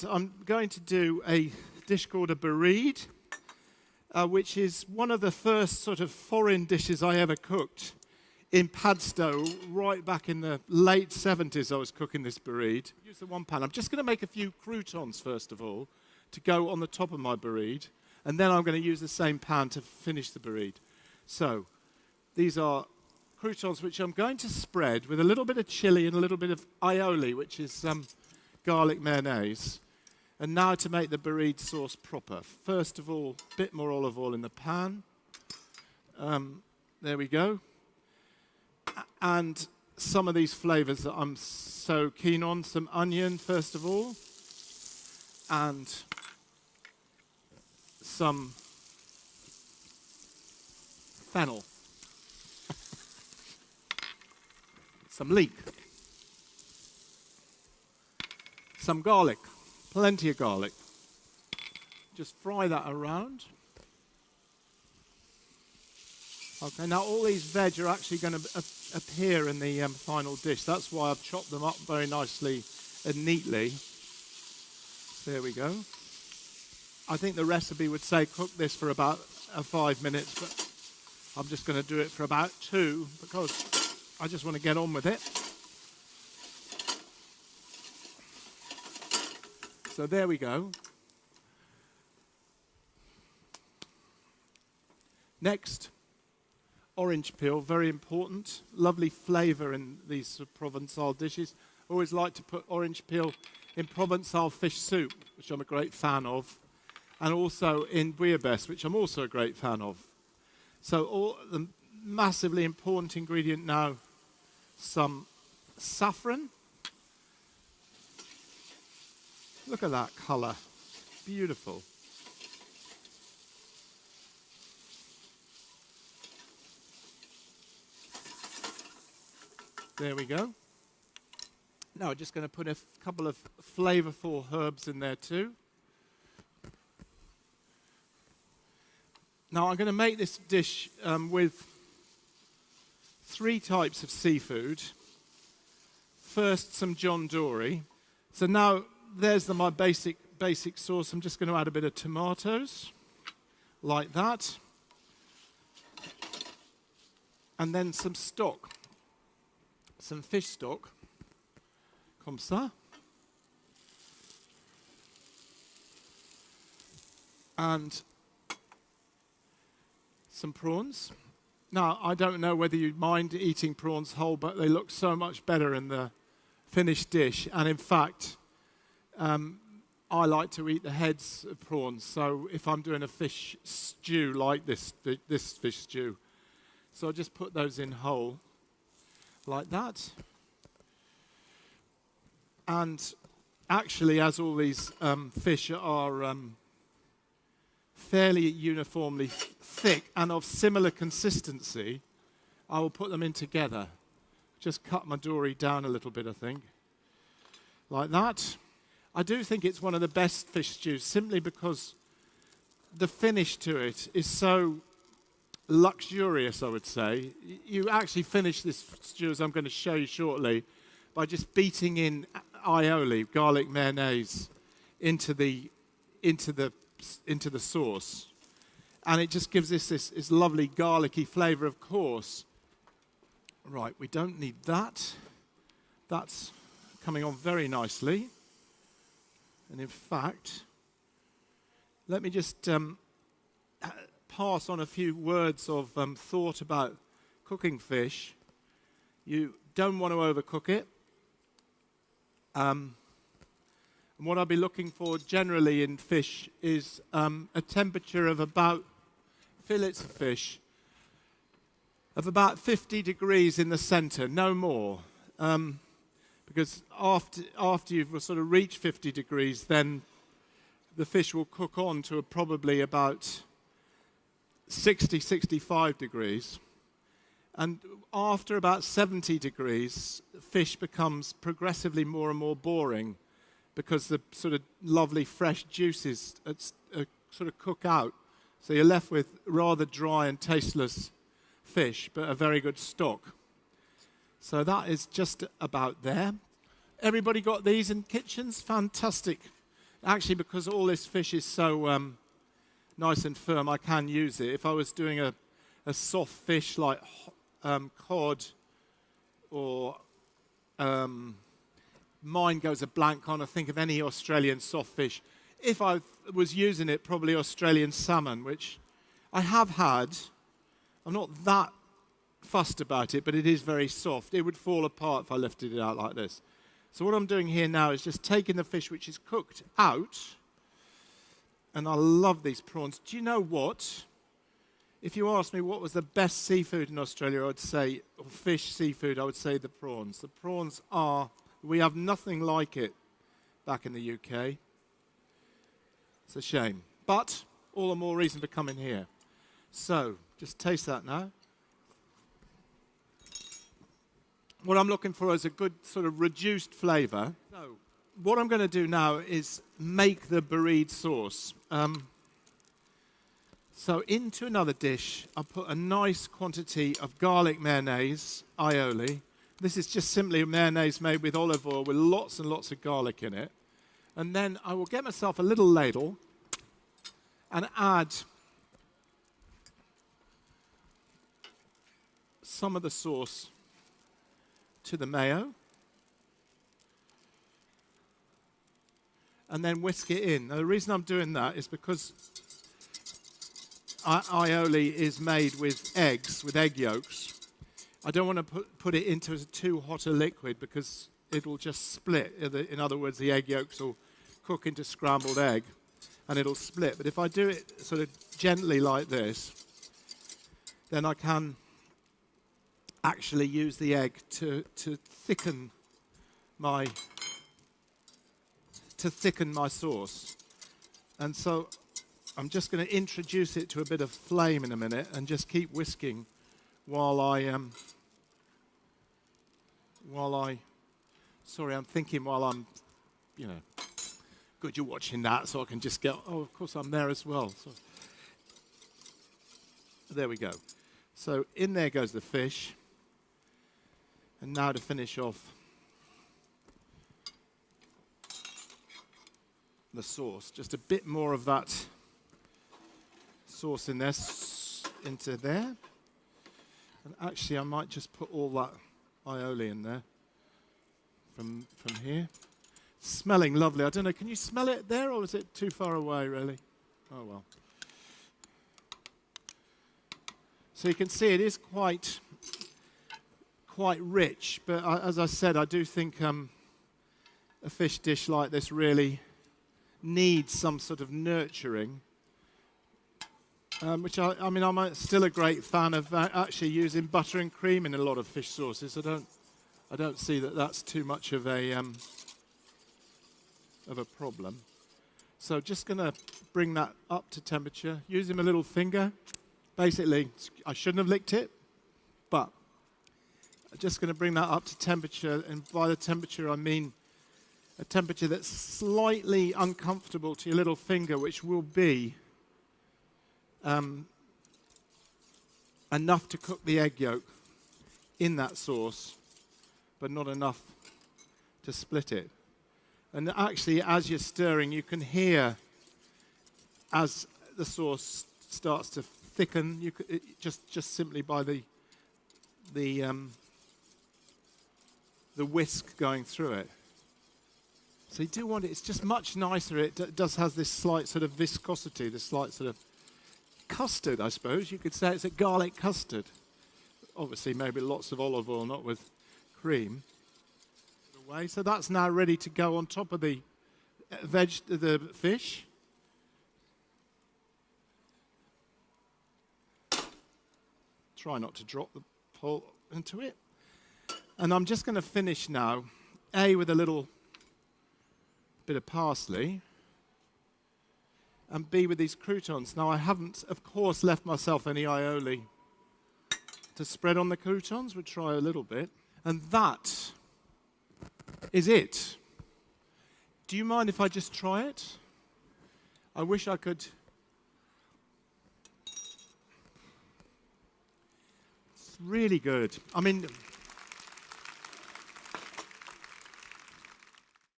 I'm going to do a dish called a Bourride, which is one of the first sort of foreign dishes I ever cooked in Padstow. Right back in the late 70s, I was cooking this Bourride. Use the one pan. I'm just going to make a few croutons, first of all, to go on the top of my Bourride, and then I'm going to use the same pan to finish the Bourride. So these are croutons which I'm going to spread with a little bit of chili and a little bit of aioli, which is garlic mayonnaise. And now to make the Bourride sauce proper. First of all, a bit more olive oil in the pan. There we go. And some of these flavors that I'm so keen on. Some onion, first of all. And some fennel. Some leek. Some garlic. Plenty of garlic. Just fry that around. Okay, now all these veg are actually going to appear in the final dish. That's why I've chopped them up very nicely and neatly. There we go. I think the recipe would say cook this for about 5 minutes, but I'm just going to do it for about 2 because I just want to get on with it. So there we go. Next, orange peel, very important. Lovely flavour in these sort of Provençal dishes. Always like to put orange peel in Provençal fish soup, which I'm a great fan of, and also in bouillabaisse, which I'm also a great fan of. So all the massively important ingredient now, some saffron. Look at that colour. Beautiful. There we go. Now we're just going to put a couple of flavourful herbs in there too. Now I'm going to make this dish with 3 types of seafood. First, some John Dory. So now there's my basic sauce. I'm just going to add a bit of tomatoes, like that. And then some stock. Some fish stock. Comme ça. And some prawns. Now, I don't know whether you'd mind eating prawns whole, but they look so much better in the finished dish. And in fact, I like to eat the heads of prawns. So if I'm doing a fish stew like this fish stew, so I'll just put those in whole, like that. And actually, as all these fish are fairly uniformly thick and of similar consistency, I will put them in together. Just cut my dory down a little bit, I think, like that. I do think it's one of the best fish stews simply because the finish to it is so luxurious, I would say. You actually finish this stew, as I'm going to show you shortly, by just beating in aioli, garlic mayonnaise, into the sauce. And it just gives this lovely garlicky flavour, of course. Right, we don't need that. That's coming on very nicely. And in fact, let me just pass on a few words of thought about cooking fish. You don't want to overcook it. And what I'll be looking for generally in fish is a temperature of about, fillets of fish, of about 50 degrees in the center, no more. Because after you've sort of reached 50 degrees, then the fish will cook on to probably about 60, 65 degrees. And after about 70 degrees, fish becomes progressively more and more boring because the sort of lovely fresh juices sort of cook out. So you're left with rather dry and tasteless fish, but a very good stock. So that is just about there. Everybody got these in kitchens? Fantastic. Actually, because all this fish is so nice and firm, I can use it. If I was doing a soft fish like cod or mine goes a blank on, I think of any Australian soft fish. If I was using it, probably Australian salmon, which I have had. I'm not that fussed about it, but it is very soft. It would fall apart if I lifted it out like this. So what I'm doing here now is just taking the fish which is cooked out, and I love these prawns. Do you know what? If you asked me what was the best seafood in Australia, I would say, or fish, seafood, I would say the prawns. The prawns are, we have nothing like it back in the UK. It's a shame. But all the more reason for coming here. So, just taste that now. What I'm looking for is a good sort of reduced flavour. So, what I'm going to do now is make the Bourride sauce. So into another dish, I'll put a nice quantity of garlic mayonnaise, aioli. This is just simply a mayonnaise made with olive oil with lots and lots of garlic in it. And then I will get myself a little ladle and add some of the sauce to the mayo. And then whisk it in. Now, the reason I'm doing that is because aioli is made with eggs, with egg yolks. I don't want to put it into too hot a liquid because it'll just split. In other words, the egg yolks will cook into scrambled egg and it'll split. But if I do it sort of gently like this, then I can actually use the egg to thicken my sauce. And so I'm just going to introduce it to a bit of flame in a minute and just keep whisking while I'm thinking while I'm, good you're watching that so I can just go, oh, of course I'm there as well. So there we go. So in there goes the fish. And now to finish off the sauce, just a bit more of that sauce in there, into there. And actually I might just put all that aioli in there from here. Smelling lovely. I don't know, can you smell it there or is it too far away really? Oh well. So you can see it is quite rich, but as I said, I do think a fish dish like this really needs some sort of nurturing. Which I'm still a great fan of actually using butter and cream in a lot of fish sauces. I don't see that that's too much of a problem. So just going to bring that up to temperature. Using my little finger. Basically, I shouldn't have licked it, but I'm just going to bring that up to temperature. And by the temperature, I mean a temperature that's slightly uncomfortable to your little finger, which will be enough to cook the egg yolk in that sauce, but not enough to split it. And actually, as you're stirring, you can hear as the sauce starts to thicken. You could, just simply by the whisk going through it. So you do want it. It's just much nicer. It does have this slight sort of viscosity, this slight sort of custard, I suppose. You could say it's a garlic custard. Obviously, maybe lots of olive oil, not with cream. So that's now ready to go on top of the fish. Try not to drop the pole into it. And I'm just going to finish now, with a little bit of parsley, and B with these croutons. Now, I haven't, of course, left myself any aioli to spread on the croutons. We'll try a little bit. And that is it. Do you mind if I just try it? I wish I could. It's really good. I mean,